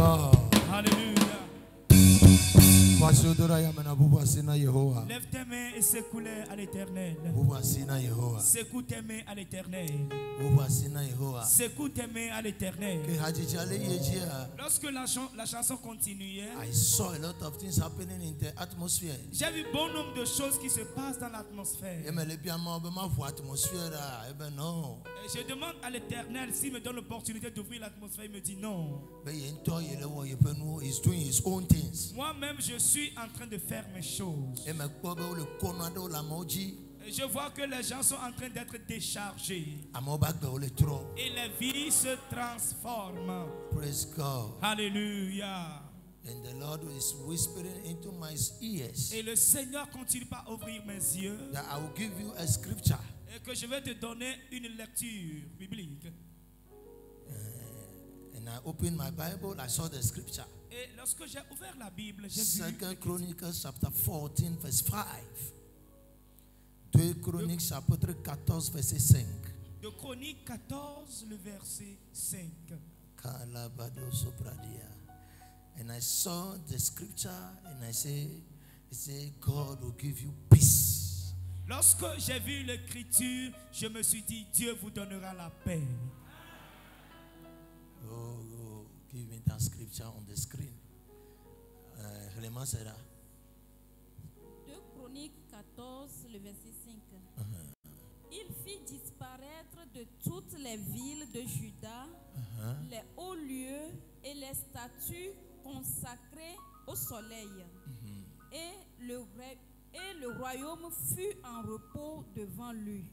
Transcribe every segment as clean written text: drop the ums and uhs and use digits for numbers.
God. Alléluia. Lève tes mains et secoue-les à l'Éternel. Secoue tes mains à l'Éternel. Secoue tes mains à l'Éternel. Lorsque la chanson continuait, j'ai vu bon nombre de choses qui se passent dans l'atmosphère. Et je demande à l'Éternel s'il me donne l'opportunité d'ouvrir l'atmosphère. Il me dit non. Moi-même, je suis en train de faire mes choses. Et je vois que les gens sont en train d'être déchargés. Et les vies se transforment. Praise God. Alléluia. And the Lord is whispering into my ears. Et le Seigneur continue à ouvrir mes yeux. That I will give you a scripture. Et que je vais te donner une lecture biblique. And I opened my Bible, I saw the scripture. Et lorsque j'ai ouvert la Bible, j'ai vu 2 Chronicles chapter 14 verse 5. 2 Chroniques chapitre 14 verset 5. De Chroniques 14 le verset 5. And I saw the scripture and I say God will give you peace. Lorsque j'ai vu l'écriture, je me suis dit Dieu vous donnera la paix. Oh, give me that scripture on the screen. Clément Serra. 2 Chroniques 14, le verset 5. Il fit disparaître de toutes les villes de Juda les hauts lieux et les statues consacrées au soleil. Et le royaume fut en repos devant lui.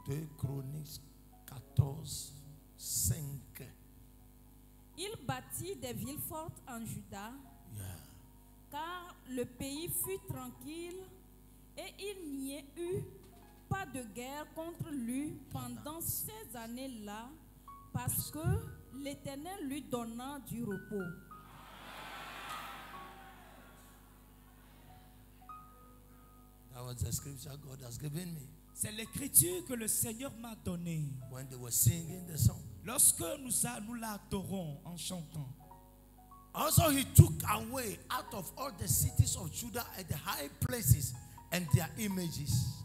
2 Chroniques 14, 5. Il bâtit des villes fortes en Juda, car le pays fut tranquille et il n'y a eu pas de guerre contre lui pendant ces années-là, parce que l'Éternel lui donna du repos. That was the scripture God has given me. C'est l'écriture que le Seigneur m'a donnée. When they were singing the song. Lorsque nous l'adorons en chantant. Also he took away out of all the cities of Judah and the high places and their images.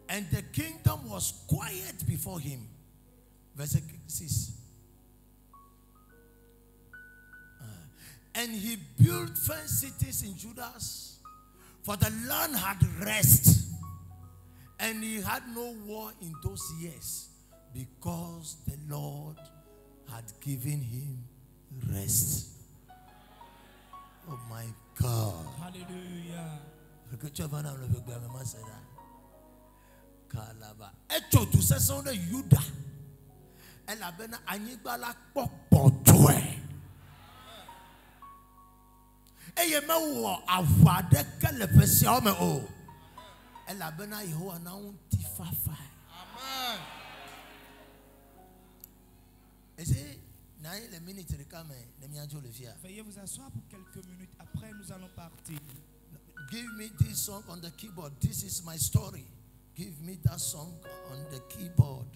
And the kingdom was quiet before him. Verse 6. And he built fenced cities in Judah, for the land had rest. And he had no war in those years, because the Lord had given him rest. Oh my God. Hallelujah. Echo to say son de Juda. Elle a bena anyigbala popotoe. Eye me wo avade kele pesi o me o. Elle a bena Yehowa na unti fafa. Amen. Et c'est les minutes de quand veuillez vous asseoir pour quelques minutes. Après, nous allons partir. Give me this song on the keyboard. This is my story. Give me that song on the keyboard.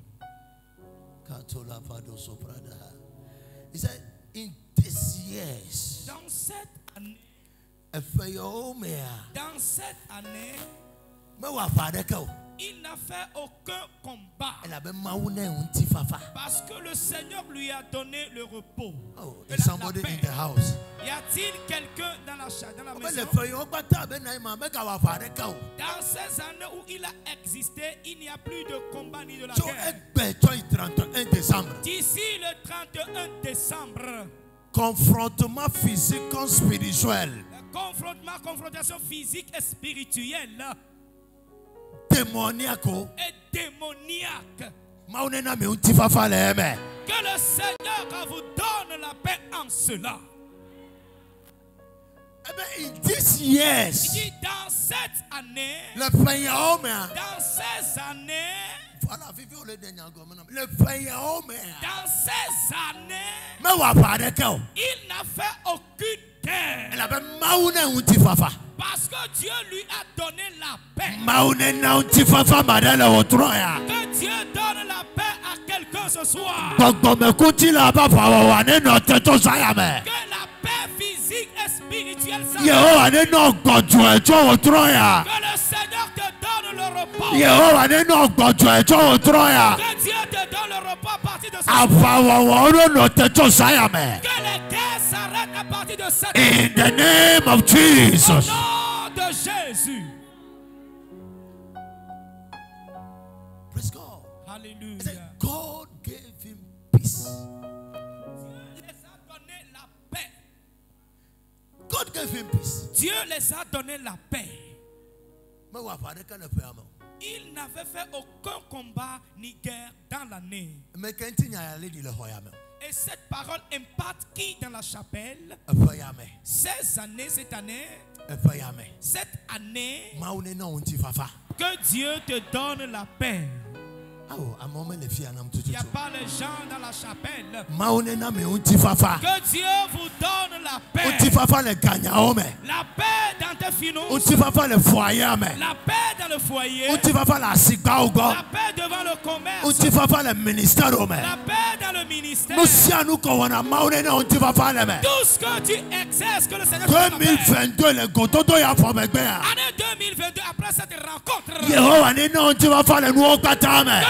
He said, in these years, dans cette année, il n'a fait aucun combat. Parce que le Seigneur lui a donné le repos. Oh, is somebody in the house? Y a-t-il quelqu'un dans la maison? Dans ces années où il a existé, il n'y a plus de combat ni de la guerre. D'ici le 31 décembre, confrontement physico-spirituel. Confrontation physique et spirituelle. Démoniaque. Et démoniaque. Que le Seigneur vous donne la paix en cela. In this years, il dit dans cette année, dans ces années, dans ces années, il n'a fait aucune guerre. Parce que Dieu lui a donné la paix. Que Dieu donne la paix à quelqu'un ce soir. Que la paix physique et spirituelle que que le Seigneur te donne le repos. Que Dieu te donne le repos à partir de ce soir. Que les guerres s'arrêtent à partir de cette in the name of Jesus. Au nom de Jésus. Praise God. Hallelujah. God gave him peace. Dieu les a donné la paix. God gave him peace. Dieu les a donné la paix. Il n'avait fait aucun combat ni guerre dans l'année. Et cette parole impacte qui dans la chapelle? Cette année, cette année, que Dieu te donne la paix. Il n'y a pas les gens dans la chapelle. Que Dieu vous donne la paix. La paix dans tes finances. La paix dans le foyer. La paix devant le commerce. La paix dans le ministère. Tout ce que tu exerces, que le Seigneur te donne la paix. Année 2022, après cette rencontre, que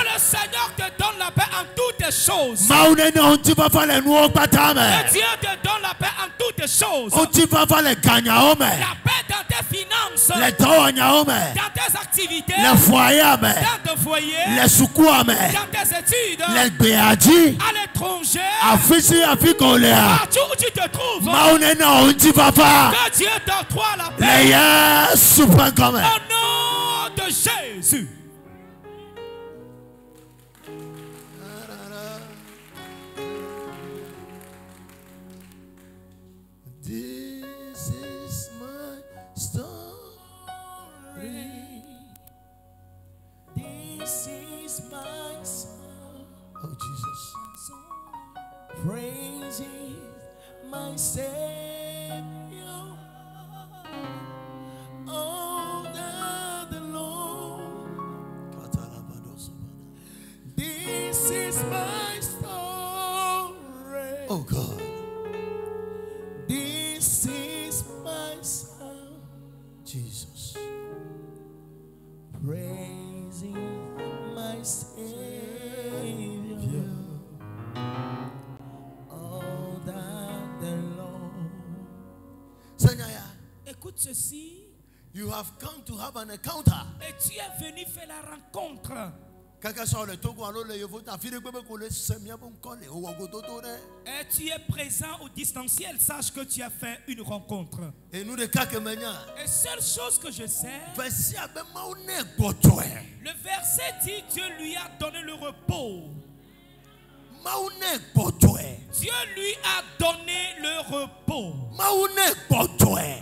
le Seigneur te donne la paix en toutes choses. Que Dieu te donne la paix en toutes choses. La paix dans tes finances, dans tes activités, dans ton foyer, dans tes études, à l'étranger, partout où tu te trouves. Que Dieu t'octroie la paix. Au nom de Jésus. Praising my Savior, oh the Lord. This is my story. Oh God. This is my song. Jesus. Praising my Savior. Écoute ceci. You have come to have an encounter. Et tu es venu faire la rencontre. Et tu es présent au distanciel. Sache que tu as fait une rencontre. Et seule chose que je sais, le verset dit Dieu lui a donné le repos. Dieu lui a donné le repos.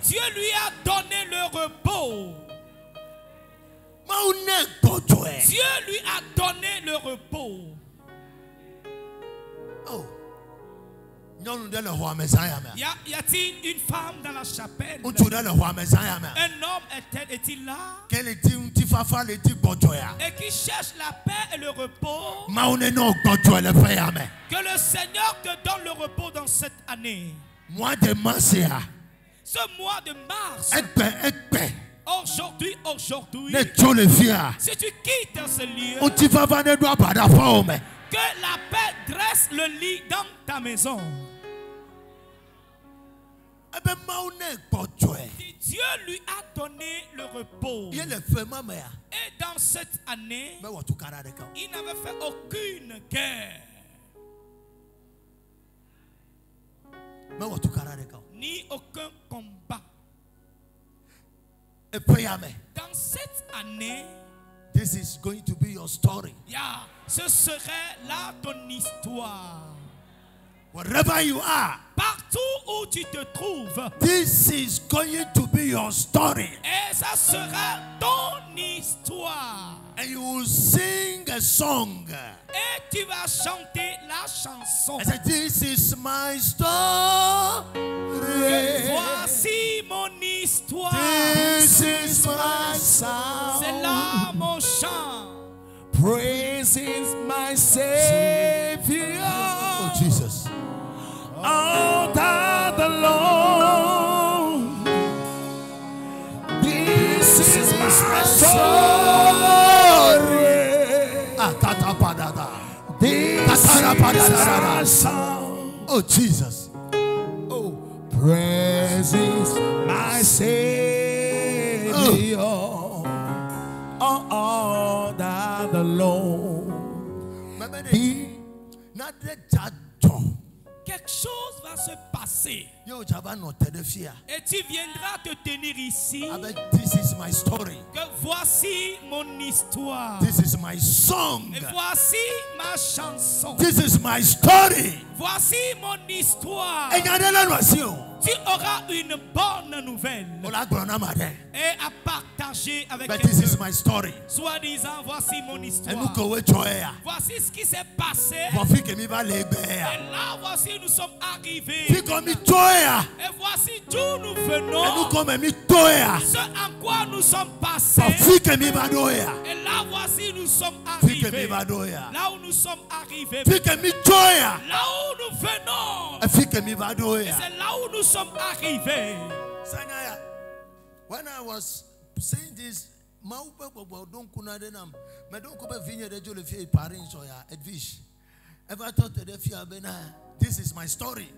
Dieu lui a donné le repos. Dieu lui a donné le repos. Oh. Y a-t-il une femme dans la chapelle? Un homme est-il là? Et qui cherche la paix et le repos? Que le Seigneur te donne le repos dans cette année. Ce mois de mars. Aujourd'hui, si tu quittes ce lieu, que la paix dresse le lit dans ta maison. Dieu lui a donné le repos. Et dans cette année, il n'avait fait aucune guerre. Ni aucun combat. Dans cette année, this is going to be your story. Ce serait là ton histoire. Wherever you are, partout où tu te trouves, this is going to be your story. Et ça sera ton histoire. And you will sing a song. Et tu vas chanter la chanson. I said, this is my story. Voici mon histoire. This is my song. C'est là mon chant. Praise is my Savior. Oh, Jesus. All that the Lord. This is my story. This is my song. Oh, Jesus. Oh, praise is my Savior. All that the Lord. Quelque chose va se passer. Et tu viendras te tenir ici. This is my story. Que voici mon histoire. This is my song. Et voici ma chanson. This is my story. Voici mon histoire. Tu auras une bonne nouvelle et à partager avec quelqu'un. Soit disant, voici mon histoire. Voici ce qui s'est passé. Et là, voici nous sommes arrivés. Et voici d'où nous venons. Ce en quoi nous sommes passés. Et là, voici nous sommes arrivés. Là où nous sommes arrivés. Là où nous venons. Et c'est là où nous sommes arrivés. When I was saying this, this is my story.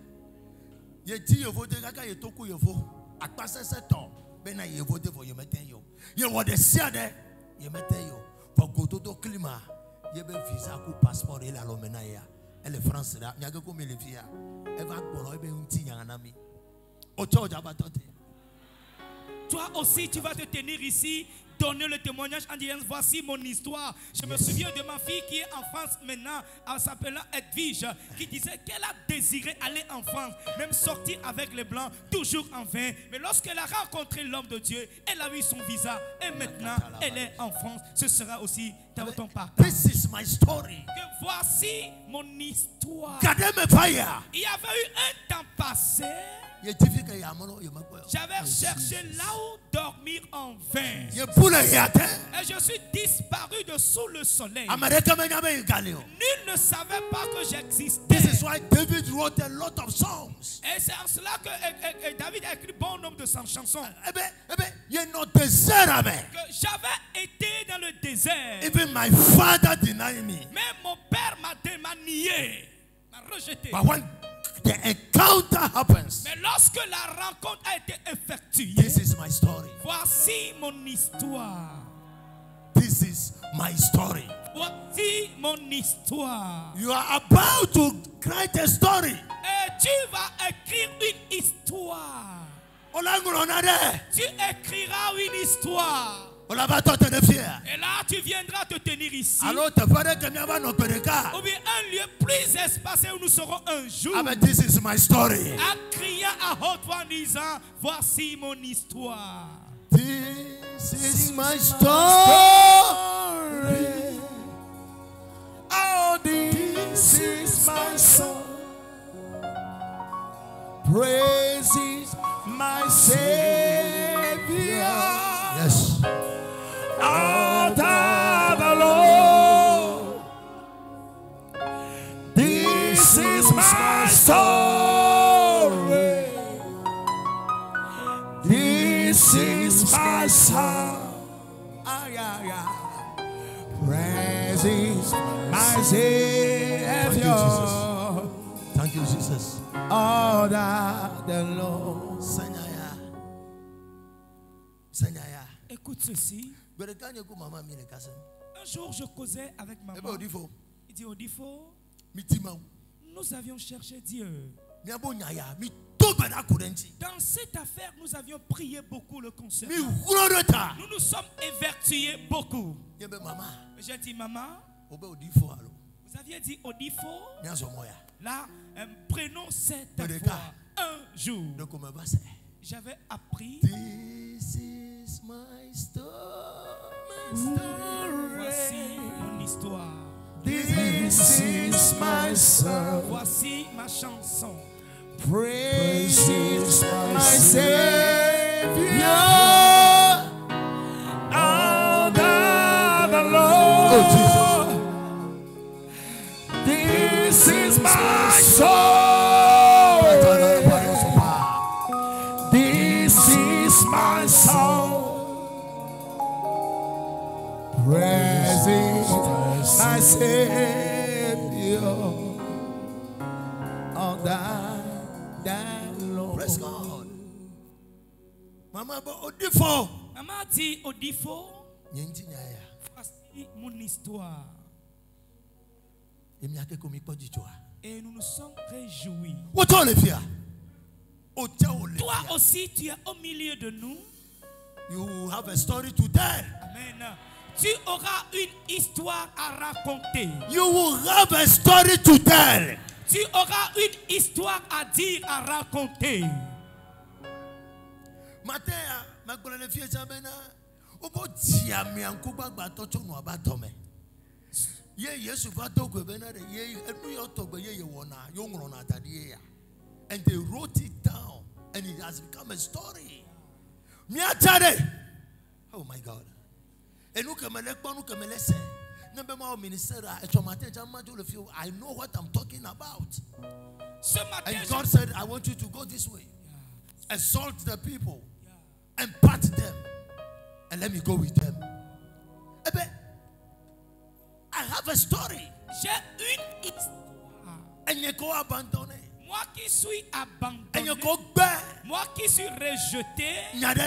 Toi aussi, tu vas te tenir ici, donner le témoignage en disant, voici mon histoire. Je me souviens de ma fille qui est en France maintenant, en s'appelant Edwige, qui disait qu'elle a désiré aller en France, même sortir avec les Blancs, toujours en vain. Mais lorsqu'elle a rencontré l'homme de Dieu, elle a eu son visa et maintenant elle est en France. Ce sera aussi dans ton parcours. This is my story. Que voici mon histoire. Il y avait eu un temps passé. J'avais cherché là où dormir en vain. Et je suis disparu de sous le soleil. Nul ne savait pas que j'existais. This is why David wrote a lot of songs. Et c'est en cela que David a écrit bon nombre de chansons. Que j'avais été dans le désert. Even my father denied me. Même mon père m'a nié, m'a rejeté. But when the encounter happens, mais lorsque la rencontre a été effectuée, this is my story. Voici mon histoire. This is my story. Voici mon histoire. You are about to write a story. Et tu vas écrire une histoire. Tu écriras une histoire. Et là, tu viendras te tenir ici. Ou bien un lieu plus espacé où nous serons un jour. This is my story. En criant à haute voix en disant, voici mon histoire. This is my story. Oh, this is my song. Praise is my Savior. Yes. All that the Lord. This is my story. This is my song. Praise is my Savior. Thank you, Jesus. All that the Lord. Écoute ceci. Un jour, je causais avec maman. Il dit, Odifo, nous avions cherché Dieu. Dans cette affaire, nous avions prié beaucoup le concernant. Nous nous sommes évertués beaucoup. J'ai dit, maman, vous aviez dit Odifo. Là, prenons cette fois. Un jour, j'avais appris. This is my story. Voici mon histoire. This is my song. Voici ma chanson. Praise is my Savior. All that the Lord. Oh, Jesus. Praise my Savior on that Lord. Praise God. Mama Odifo. Maman dit Odifo. Voici mon histoire. Et nous nous sommes réjouis. Toi aussi, tu es au milieu de nous. You have a story to tell. Amen. Tu auras une histoire à raconter. You will have a story to tell. Tu auras une histoire à dire, à raconter. Matin, ma grande fille Jamena, obo tia mi ankuba gbato chonu abatome. Ye Yesu bato go benade ye enu yo togbe ye wona yo nro na tade ya. And they wrote it down and it has become a story. Mi atade. Oh my God. Enu kemele kponu kemele se. Nembe ma ministera echomate jama jo le feel I know what I'm talking about. And God said I want you to go this way. Exalt the people. And part them. And let me go with them. I have a story. J'ai une histoire. And you go abandonné. Moi qui suis abandonné. And you go back. Moi qui suis rejeté. J'ai une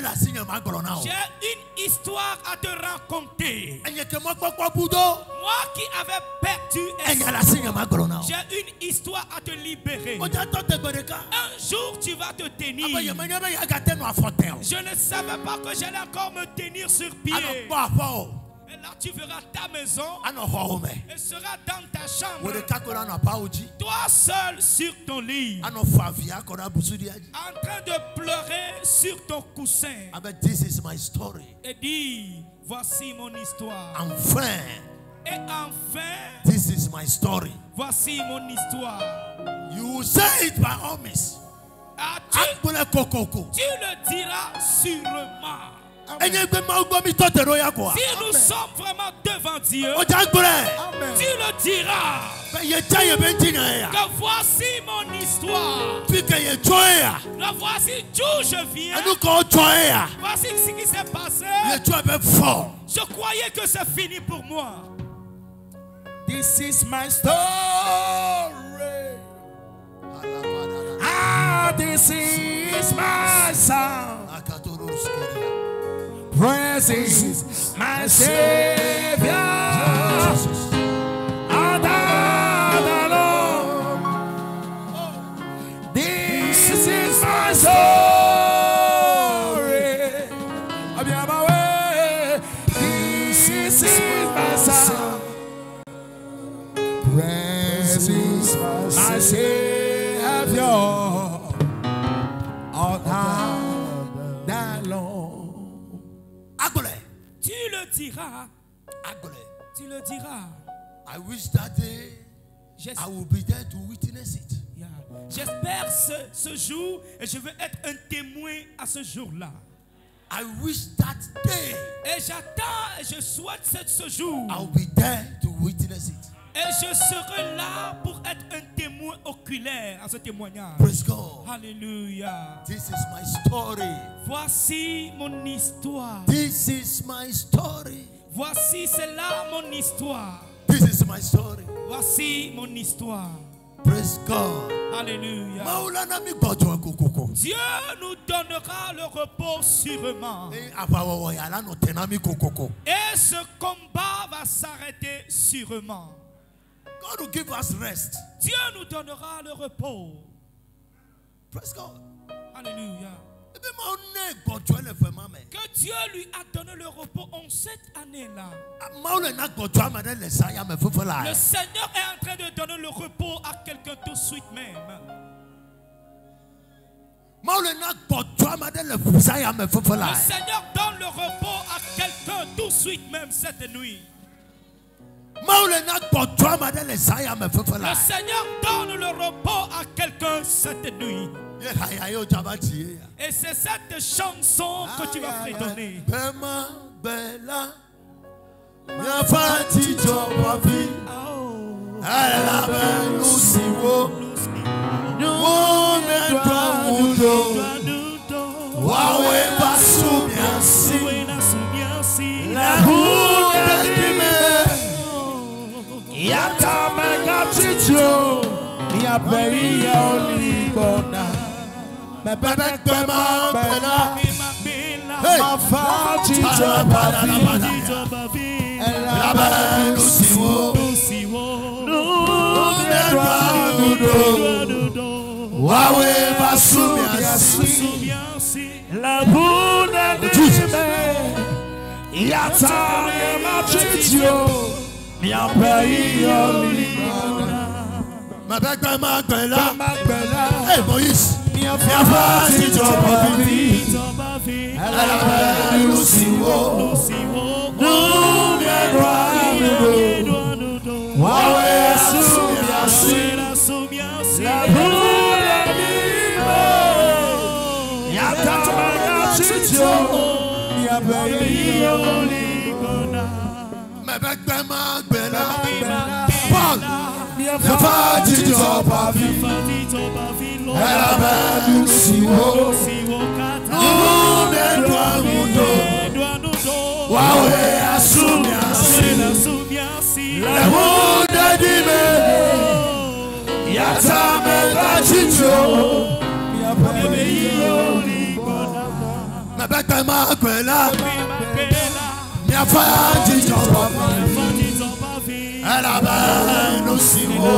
histoire à te raconter. Moi qui avais perdu. J'ai une histoire à te libérer. Un jour tu vas te tenir. Je ne savais pas que j'allais encore me tenir sur pied. Et là tu verras ta maison. Et sera dans ta chambre. Toi seul sur ton lit. En train de pleurer sur ton coussin. This is my story. Et dis, voici mon histoire. Enfin. Et enfin. This is my story. Voici mon histoire. You say it by all means. Tu le diras sûrement. Si nous sommes vraiment devant Dieu, tu le diras. Que voici mon histoire. Que voici d'où je viens. Voici ce qui s'est passé. Je croyais que c'est fini pour moi. This is my story. Ah, this is my song. Praise my Savior, and the Lord. This is my story. This is my song. Praise my Savior, and the Lord. Tu le diras. Tu le diras. I wish that day I will be there to witness it. Yeah. J'espère ce jour et je veux être un témoin à ce jour-là. I wish that day. Et j'attends et je souhaite ce jour. I will be there to witness it. Et je serai là pour être un témoin oculaire à ce témoignage. Praise God. Hallelujah. This is my story. Voici mon histoire. This is my story. Voici, c'est là mon histoire. This is my story. Voici mon histoire. Praise God. Alléluia. Dieu nous donnera le repos sûrement. Et ce combat va s'arrêter sûrement. God will give us rest. Dieu nous donnera le repos. Praise God. Alléluia. Que Dieu lui a donné le repos en cette année-là. Le Seigneur est en train de donner le repos à quelqu'un tout de suite même. Le Seigneur donne le repos à quelqu'un tout de suite même cette nuit. Le Seigneur donne le repos à quelqu'un cette nuit. Et c'est cette chanson que tu vas fredonner. Yatamega chicho, ya peia oligona. Me bebe kwema bela, ma fa chicho bavi, ela belu siwo, nudo, wawe basumiasi, la buna dime, yatamega chicho. Mia peia oligona. Ma belle ma bella. Hey Moïse. Mia fati tobavi. Elle a belle lusiwo. Nous nous wawe sumiasi. La boule dime. Yatamega chicho. Mia peia oligona. Ma bella, Paul, mia fati toba vi, ela belu siwo, nume mundo, wawe asumiasi, le mundo dime, yatamega chicho, mia peia oligona. Ma bella, mia fati toba vi, ela belu siwo,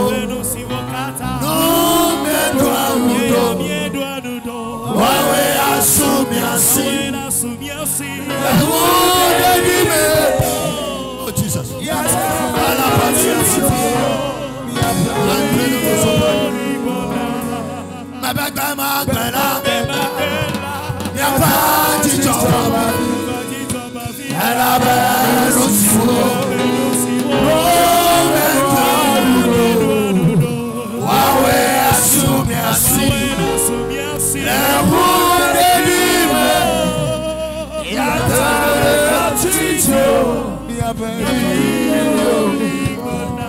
nume mundo, wawe asumiasi, le mundo dime. Oh Jesus, ala patience, ma bella, mia fati toba vi, ela belu siwo, wawe asumiasi, le mundo dime, yatamega chicho, mia peia oligona.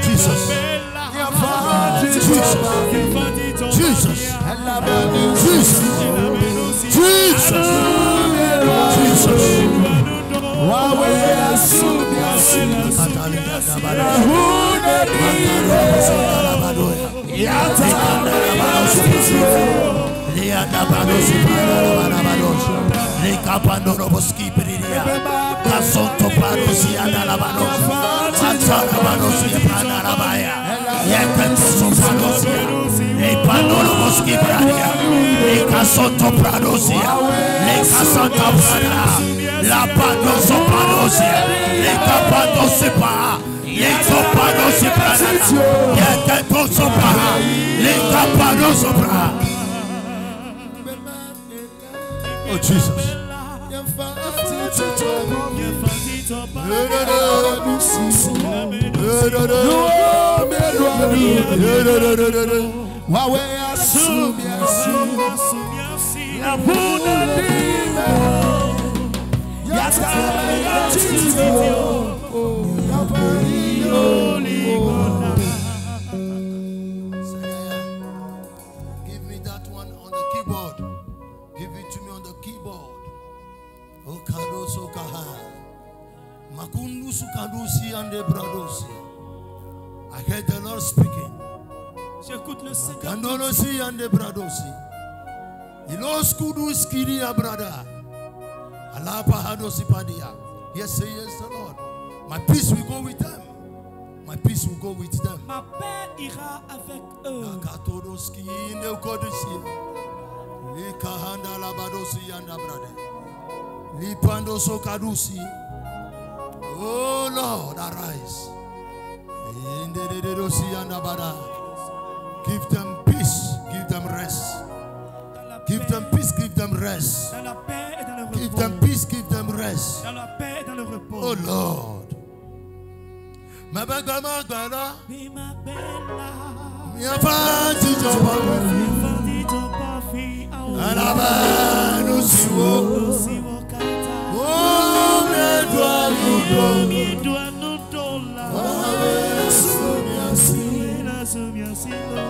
Jesus, Jesus, wawe asumiasi, la pano sopradosia, le capano separa, le copano separa, le capo sopra, le capano sopra. Oh Jesus. Wawe asumiasi, la buna dime. Yatamega chicho, ya peia oligona. Give me that one on the keyboard. Give it to me on the keyboard. Okadoso kaha, makundu sukadusi ande bradosi. I heard the Lord speaking. J'écoute le Seigneur. Kandolosi ande bradosi. Ilos kudu skiri brada. Yes, say yes, the Lord. My peace will go with them. My peace will go with them. Ma paix ira avec eux. Oh Lord, arise. Give them peace, give them rest. Give them peace, give them rest. Dans la paix et dans le repos. Give them peace, give them rest. Dans la paix et dans le repos. Oh Lord. Ma bella, mia fati toba vi, ala belu siwo, oh me doa nudo, wawe asumiasi,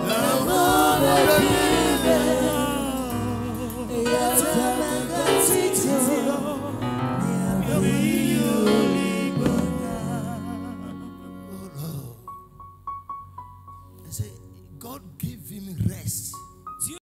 la mundo dime. God gave him rest.